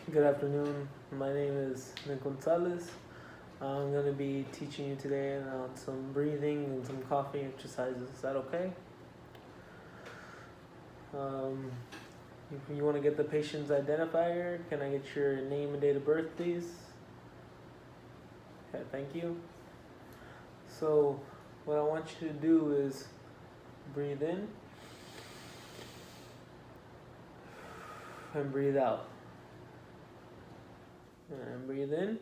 Good afternoon. My name is Nick Gonzalez. I'm going to be teaching you today on some breathing and some coughing exercises. Is that okay? Um, if you want to get the patient's identifier, can I get your name and date of birth, please? Okay, thank you. So, what I want you to do is breathe in and breathe out. And breathe in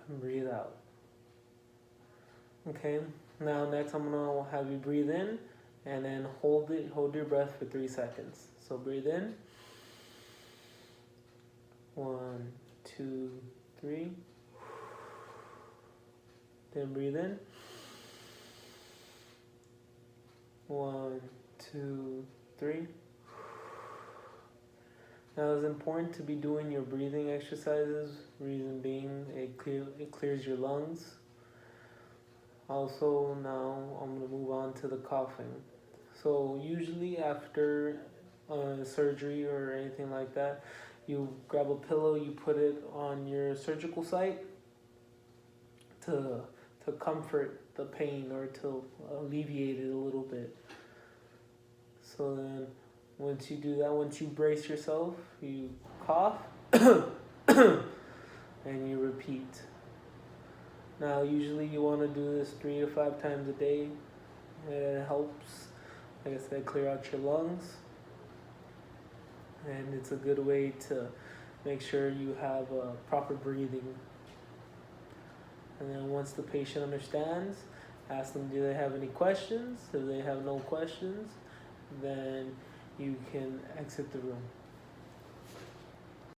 and breathe out. Okay, now next I'm gonna have you breathe in and then hold your breath for 3 seconds. So breathe in. 1, 2, 3. Then breathe in. 1, 2, 3. Now it's important to be doing your breathing exercises. Reason being, it clears your lungs. Also, now I'm going to move on to the coughing. So usually after surgery or anything like that, you grab a pillow, you put it on your surgical site to comfort the pain or to alleviate it a little bit. So then once you do that, once you brace yourself, you cough and you repeat. Now usually you want to do this 3 to 5 times a day. It helps, like I said, clear out your lungs. And it's a good way to make sure you have proper breathing. And then once the patient understands, ask them, do they have any questions? If they have no questions, then you can exit the room.